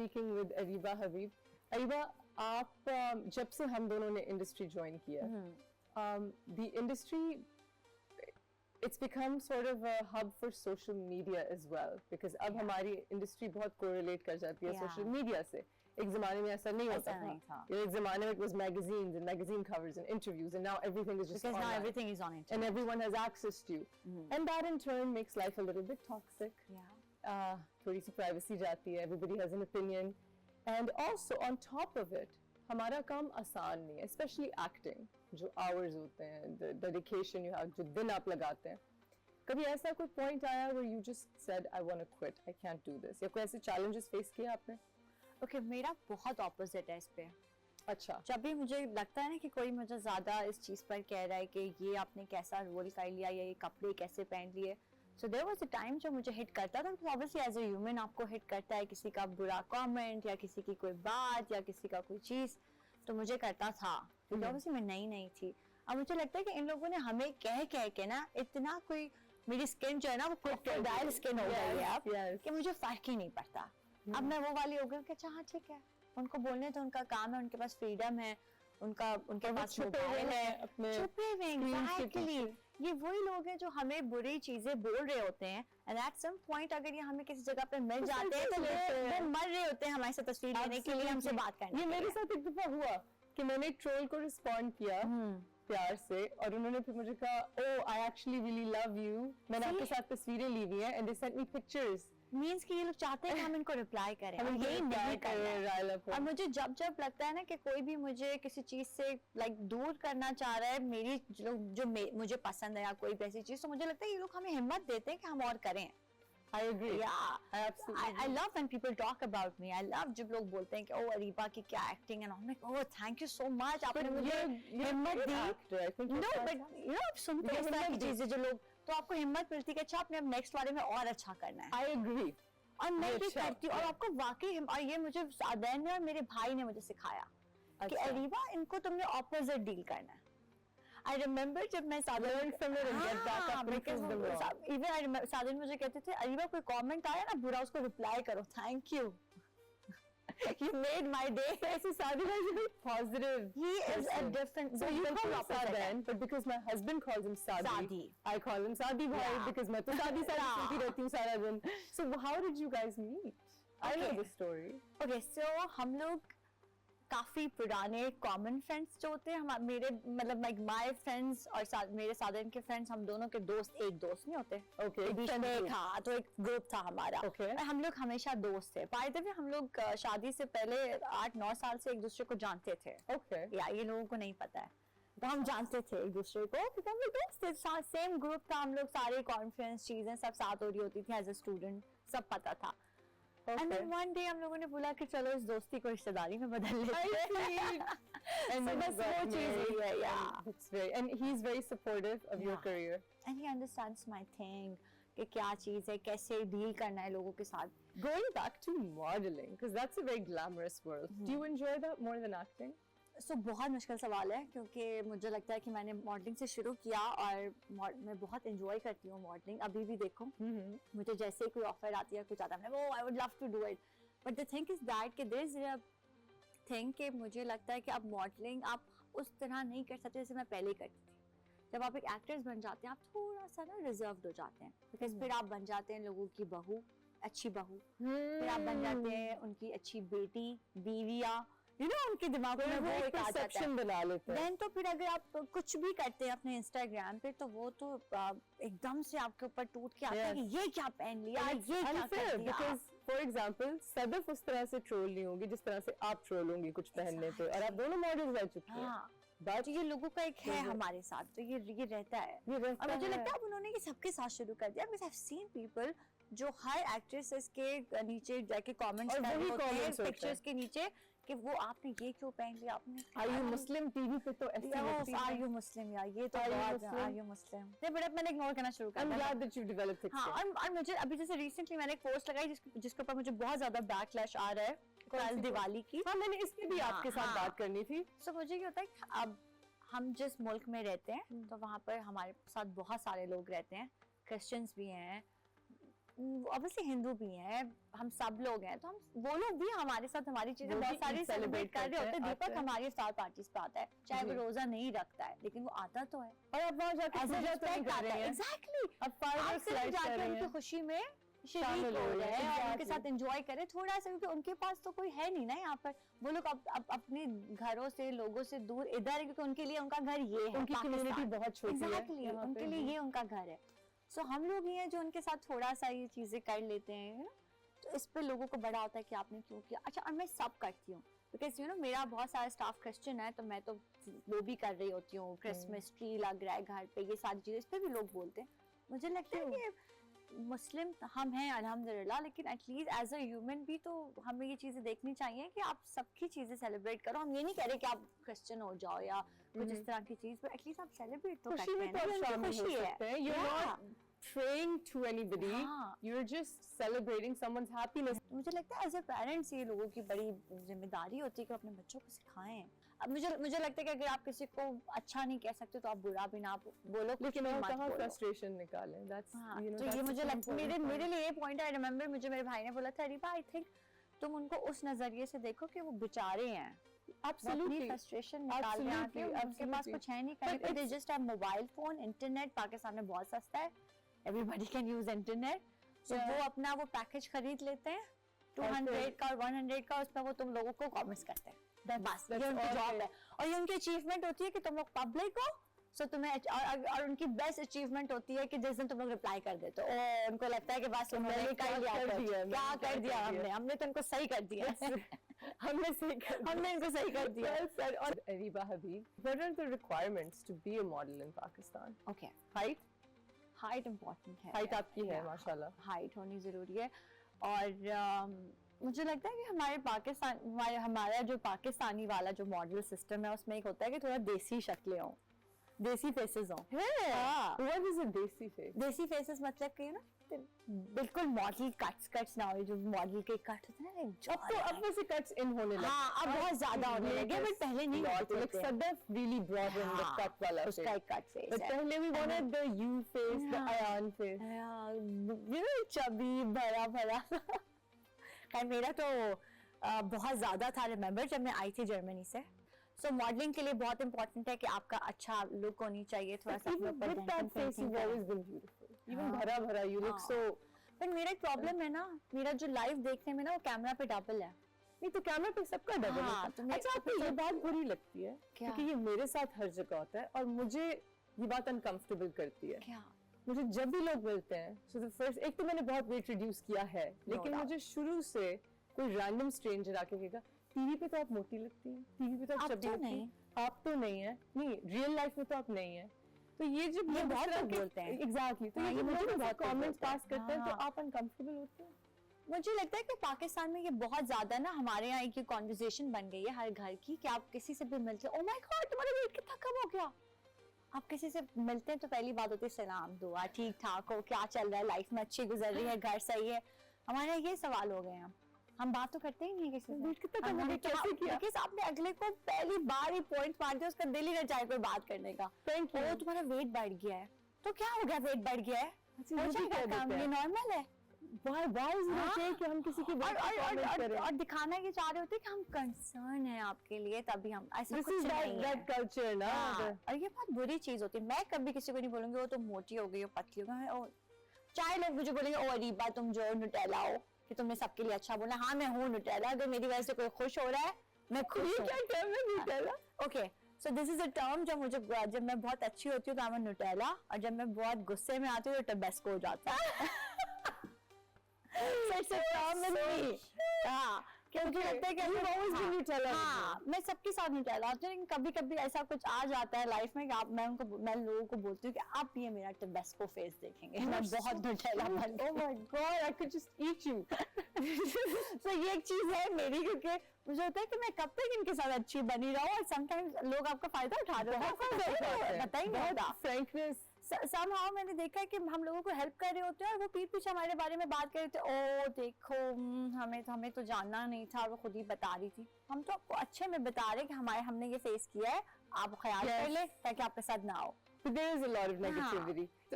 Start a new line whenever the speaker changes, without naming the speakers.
speaking with Ariba Habib. Ariba, आप जब से हम दोनों ने इंडस्ट्री ज्वाइन किया, the industry, it's become sort of a hub for social media as well, because अब हमारी इंडस्ट्री बहुत कोरिलेट कर जाती है सोशल मीडिया से. एक ज़माने में ऐसा नहीं होता था. एक ज़माने में it was magazines and magazine covers and interviews, and now everything is just
because
online.
now everything is on internet
and everyone has access to you, and that in turn makes life a little bit toxic. थोड़ी सी privacy जाती है. Everybody has an opinion, and also on top of it, हमारा काम आसान नहीं है, especially acting, जो hours होते हैं, the dedication you have, जो दिन आप लगाते हैं. कभी ऐसा कोई point आया where you just said I want to quit, I can't do this, या कोई ऐसे challenges face किए आपने?
Okay, मेरा बहुत opposite है इस पे.
अच्छा.
जब भी मुझे लगता है ना कि कोई मुझे ज्यादा इस चीज पर कह रहा है कि ये आपने कैसा रोल कर लिया या ये कपड़े कैसे पहन लिए, so there was a time जो मुझे हिट करता था. obviously as a human आपको हिट करता है किसी का बुरा कमेंट या किसी की कोई बात या किसी का कोई चीज, तो मुझे करता था क्योंकि obviously मैं नई थी. अब मुझे लगता है कि इन लोगों ने हमें कह के ना इतना कोई, मेरी स्किन जो है ना वो क्रोकोडाइल स्किन हो गई है अब कि मुझे फर्क ही नहीं पड़ता. अब मैं वो वाली हो गई कि अच्छा हाँ ठीक है, उनको बोलने तो उनका काम है, उनके पास फ्रीडम है, उनके पास मोबाइल है, छुपे हुए एग्जैक्टली. ये वही लोग हैं जो हमें बुरी चीजें बोल रहे होते हैं, एंड एट सम पॉइंट अगर ये हमें किसी जगह पे मिल जाते हैं तो वो मर रहे होते हैं हमारे साथ तस्वीर लेने के लिए, हमसे बात करने.
ये मेरे साथ एक दफा हुआ कि मैंने एक ट्रोल को रिस्पॉन्ड किया प्यार से, और उन्होंने फिर मुझे कहा oh I actually really love you, मैंने आपके साथ तस्वीरें ली हुई हैं, and they sent me pictures.
Means कि ये लोग चाहते हैं कि हम इनको रिप्लाई करें, यही नहीं कर रहे. और मुझे जब लगता है ना कि कोई भी मुझे किसी चीज से लाइक दूर करना चाह रहा है, मेरी जो मुझे पसंद है या कोई भी ऐसी चीज, तो मुझे लगता है ये लोग हमें हिम्मत देते हैं कि हम और करें.
I agree.
Yeah, I love when people talk about me. I love जब लोग बोलते हैं कि oh अरीबा की क्या acting है, and oh thank you so much, आपने मुझे हिम्मत दी. No, but you know आप सुनते हैं इस तरह की चीजें जो लोग, तो आपको हिम्मत मिलती है कि अच्छा आपने अब नेक्स्ट वाले में और अच्छा करना है.
I agree.
और मैं भी करती हूँ, और आपको वाकई और ये मुझे सादैन ने और मेरे भाई ने मुझे सिखाया कि अरीबा इनको तुमने ऑपोजिट डील करना है. I remember जब मैं सादिन मुझे कहते थे अरीबा कोई कमेंट आया ना बुरा, उसको रिप्लाई करो thank you. You made my day.
So Saadi is a very positive.
He is a different.
So you call him Sadan, but because my husband calls him Saadi, I call him Saadi bhai because मैं तो Saadi सुनती रहती हूँ सारा दिन. So how did you guys meet? I know the story.
Okay, so हम लोग काफी पुराने कॉमन फ्रेंड्स जो होते हैं मेरे, मतलब माय फ्रेंड्स और मेरे साधन के फ्रेंड्स, हम दोनों के दोस्त एक दोस्त नहीं होते. हाँ, तो एक ग्रुप था हमारा. हम लोग हमेशा दोस्त थे. बाय द वे हम लोग शादी से पहले 8-9 साल से एक दूसरे को जानते थे. या ये लोगों को नहीं पता है, तो हम जानते थे एक दूसरे को क्योंकि हम लोग दोस्त थे. सेम ग्रुप था हम लोग, सारे कॉन्फ्रेंस चीजें सब साथ हो रही होती थी. एज ए स्टूडेंट सब पता था. And then one day हम लोगों ने बोला कि चलो इस दोस्ती को रिश्तेदारी में बदल लेते हैं.
And बस वो चीज़ हुई है. It's very, and he's very supportive of your career.
And he understands my thing कि क्या चीज़ है, कैसे डील करना है लोगों के साथ.
Going back to modeling, because that's a very glamorous world. Do you enjoy that more than acting?
So बहुत मुश्किल सवाल है क्योंकि मुझे लगता है कि मैंने मॉडलिंग से शुरू किया और मैं बहुत एंजॉय करती हूँ मॉडलिंग. अभी भी देखो मुझे जैसे ही कोई ऑफर आती है कुछ आता है, वो I would love to do it. But the thing is that कि देयर इज अ थिंग कि मुझे लगता है कि अब मॉडलिंग आप उस तरह नहीं कर सकते जैसे मैं पहले करती थी. जब आप एक एक्ट्रेस बन जाते हैं आप थोड़ा सा ना रिजर्व्ड हो जाते हैं, बिकॉज फिर आप बन जाते हैं लोगों की बहू, अच्छी बहू. फिर आप बन जाते हैं उनकी अच्छी बेटी, बीविया, you know, उनके दिमाग में वो एक
परसेप्शन बना लेते हैं.
तो फिर अगर आप कुछ भी करते हैं अपने इंस्टाग्राम पे तो वो तो एकदम से आपके ऊपर टूट के आता है कि ये क्या पहन लिया, ये क्या कर दिया.
Because for example, सदफ उस तरह से ट्रोल नहीं होगी जिस तरह से आप ट्रोल होंगी कुछ पहनने पे, और आप दोनों मॉडल्स रह चुकी हैं.
बट ये लोगों का एक है हमारे साथ, तो ये रहता है. और मुझे लगता है अब उन्होंने ये सबके साथ शुरू कर दिया. Because I've seen people जो हर एक्ट्रेसेस के नीचे जाके कमेंट्स कर रहे होते हैं पिक्चर्स के नीचे कि वो आपने ये क्यों पहन लिया, आपने
आर यू मुस्लिम टीवी पे तो ऐसे होती है.
आर यू मुस्लिम यार, ये तो आर यू मुस्लिम. नहीं बट मैंने इग्नोर करना शुरू कर दिया.
I'm glad that you developed it.
हाँ, और मुझे अभी जैसे रिसेंटली मैंने एक पोस्ट लगाई जिसके ऊपर मुझे बहुत ज्यादा बैकलैश आ रहा है कल दिवाली की.
हाँ, मैंने इसकी भी आपके साथ बात करनी थी.
सो मुझे क्या होता है अब हम जिस मुल्क में रहते हैं तो वहाँ पर हमारे साथ बहुत सारे लोग रहते हैं, क्रिश्चियंस भी हैं, ऑब्वियसली हिंदू भी हैं, हम सब लोग हैं, तो हम वो लोग भी हमारे साथ हमारी चीजें बहुत सारी सेलिब्रेट कर रहे होते हैं। दीपक हमारी इफ्तार पार्टीज पे आता है, चाहे वो रोजा नहीं रखता है, लेकिन वो आता तो है और अब वहाँ जाके पूजा तो नहीं कर रहे हैं। एग्जैक्टली, अब फायरवर्क्स लाइट कर रहे हैं, उनकी खुशी में शरीक हो रहे हैं और उनके साथ एंजॉय करें थोड़ा सा, क्योंकि उनके पास तो कोई है नहीं ना यहाँ पर। वो लोग अब अपने घरों से, लोगों से दूर इधर है, क्योंकि उनके लिए उनका घर ये है,
उनकी कम्युनिटी बहुत छोटी है।
एग्जैक्टली, उनके लिए ये उनका घर है। सो हम लोग ये हैं जो उनके साथ थोड़ा सा ये चीजें कर लेते हैं, तो इस पे लोगों को बड़ा होता है कि आपने क्यों किया। अच्छा, और मैं सब करती हूँ, बिकॉज मेरा बहुत सारा स्टाफ क्रिश्चियन है, तो मैं तो वो भी कर रही होती हूँ, क्रिसमस ट्री लग रहा है घर पे, ये सारी चीजें, इस पे भी लोग बोलते हैं। मुझे लगता है कि मुस्लिम हम हैं अल्हम्दुलिल्लाह, लेकिन एटलीस्ट एज अ ह्यूमन भी तो हमें ये चीजें देखनी चाहिए कि आप सबकी चीजें सेलिब्रेट करो। हम ये नहीं कह रहे कि आप क्रिश्चियन हो जाओ या कुछ इस तरह की चीज, पर एटलीस्ट आप सेलिब्रेट तो करते हैं ना, खुशी है।
You're not praying to anybody, you're just celebrating someone's happiness.
मुझे लगता है एज अ पेरेंट्स ये लोगों की बड़ी जिम्मेदारी होती है कि अपने बच्चों को सिखाएं। अब मुझे लगता है कि अगर आप किसी को अच्छा नहीं कह सकते तो आप बुरा भी ना बोलो,
लेकिन आप कहाँ फ्रस्ट्रेशन निकालें, that's
तो ये मुझे लगता है मेरे लिए ये पॉइंट आई रिमेम्बर, मुझे मेरे भाई ने बोला था, अरीबा आई थिंक तुम उनको उस नजरिए से देखो कि वो बेचारे हैं,
Absolutely,
फ्रस्ट्रेशन निकाल रहे हैं, उनके पास कुछ है नहीं करने को, they just have mobile phone, internet Pakistan में बहुत सस्ता है, एवरीबॉडी कैन यूज इंटरनेट, तो वो अपना वो पैकेज खरीद लेते हैं 200 का और 100 का, उसमें वो तुम लोगों को कॉमेंट्स करते हैं, बस ये उनकी जॉब है। और ये उनकी अचीवमेंट होती है कि तुम लोग पब्लिक हो, सो तुम्हें और उनकी बेस्ट अचीवमेंट होती है कि जिस दिन तुम लोग रिप्लाई कर देते हो, उनको लगता है कि बस हमने क्या कर दिया, हमने तो उनको सही कर दिया हमने इनको सही कर दिया।
Sir, और Ariba Habib, what are the requirements to be a model in Pakistan?
Okay,
height
important है,
height आपकी है माशाल्लाह,
हाइट होनी जरूरी है। और मुझे लगता है कि हमारा जो पाकिस्तानी वाला जो मॉडल सिस्टम है, उसमें एक होता है कि थोड़ा देसी शक्लें हों, देसी फेसेस हों।
What is a देसी face?
देसी फेसेस मतलब कि बिल्कुल मॉडल कट्स ना हो, जो मॉडल के कट होते हैं ना,
अब वैसे कट्स इन होने लगे,
अब बहुत ज्यादा होने लगे, बट पहले नहीं होते थे।
Sadaf really brought in the cut वाला
उसका एक कट फेस,
but पहले we wanted the you face, the Ayan face,
chubby भरा खैर मेरा तो बहुत ज्यादा था। रिमेम्बर जब मैं आई थी जर्मनी से, सो मॉडलिंग के लिए बहुत इंपॉर्टेंट है कि आपका अच्छा लुक होनी चाहिए, थोड़ा सा
भरा you look so।
पर मेरा एक प्रॉब्लम है ना, मेरा जो लाइव देखने में ना वो कैमरा पे डबल है।
नहीं तो कैमरा पे सबका डबल है। अच्छा, आपको ये बात बुरी लगती है क्योंकि ये मेरे साथ हर जगह होता है और मुझे ये बात अनकंफर्टेबल करती है।
क्या?
मुझे जब भी लोग मिलते हैं, so the first, एक तो मैंने बहुत वेट रिड्यूस किया है, लेकिन मुझे शुरू से कोई रैंडम स्ट्रेंजर आके कहेगा टीवी पे तो आप मोटी लगती हैं, टीवी पे तो आप चबी लगती हैं, आप तो नहीं है, नहीं रियल लाइफ में तो आप नहीं है। तो ये जब
ये बहुत लोग बोलते हैं,
एग्जैक्टली, तो ये मुझे बहुत कमेंट्स पास करते हैं, तो आप अनकंफर्टेबल होते हैं।
मुझे लगता है कि पाकिस्तान में ये बहुत ज्यादा ना हमारे यहाँ एक कॉन्वर्सेशन बन गई है हर घर की, कि आप किसी से भी मिलते हो, ओह माय गॉड तुम्हारा वेट कितना कम हो गया। आप किसी से मिलते हैं तो पहली बात होती है सलाम दुआ, ठीक ठाक हो, क्या चल रहा है, लाइफ में अच्छी गुजर रही है, घर सही है। हमारे यहाँ ये सवाल हो गए हैं, हम बात तो करते ही नहीं किसी से,
कितना कम हो गया, कैसे किया,
क्योंकि आपने अगले को पहली बार ही पॉइंट मार दिया, उसका दिल ही न चाहे कोई बात करने का। वो तुम्हारा वेट बढ़ गया है, तो क्या हो गया, वेट बढ़ गया है, ये नॉर्मल है।
कि हम किसी की
और दिखाना ये चाह रहे होते हैं कि हम कंसर्न है आपके लिए, तभी हम ऐसा कुछ नहीं है
कल्चर ना।
और ये बहुत बुरी चीज होती है। मैं कभी किसी को नहीं बोलूंगी वो तुम मोटी हो गई हो, पतली हो गई, चाहे लोग मुझे बोलेंगे ओ अरीबा तुम जो नुटेला हो, कि तुमने सबके लिए अच्छा बोला, हाँ मैं हूँ नुटेला, अगर मेरी वजह से कोई खुश हो रहा है मैं खुश हूँ।
क्या टर्म है नुटेला?
Okay, so this is a term जब मैं बहुत अच्छी होती हूँ तो मैं नुटेला, और जब मैं बहुत गुस्से में आती हूँ तो टबेस्को हो जाता है। मुझे लगता है कि मैं सबके साथ नुटेला होती हूँ, लेकिन कभी कभी ऐसा कुछ आ जाता है लाइफ में कि मैं लोगों को बोलती हूँ कि आप ये मेरा टबेस्को फेस देखेंगे, मैं बहुत नुटेला बन गई।
Oh my God, I could just eat you।
तो ये एक चीज है मेरी, क्योंकि मुझे होता है कि मैं कब तक इनके साथ अच्छी बनी रहूं, और समटाइम्स लोग आपका फायदा उठा रहे हैं, बताइए फ्रैंकनेस। somehow मैंने देखा है कि हम लोगों को हेल्प कर रहे होते हैं और वो पीठ पीछे हमारे बारे में बात कर रहे थे, ओ देखो हमें तो जानना नहीं था, और वो खुद ही बता रही थी। हम तो आपको अच्छे में बता रहे कि हमने ये फेस किया है, आप ख्याल कर ले ताकि आपके साथ ना हो।
There is a lot of negativity।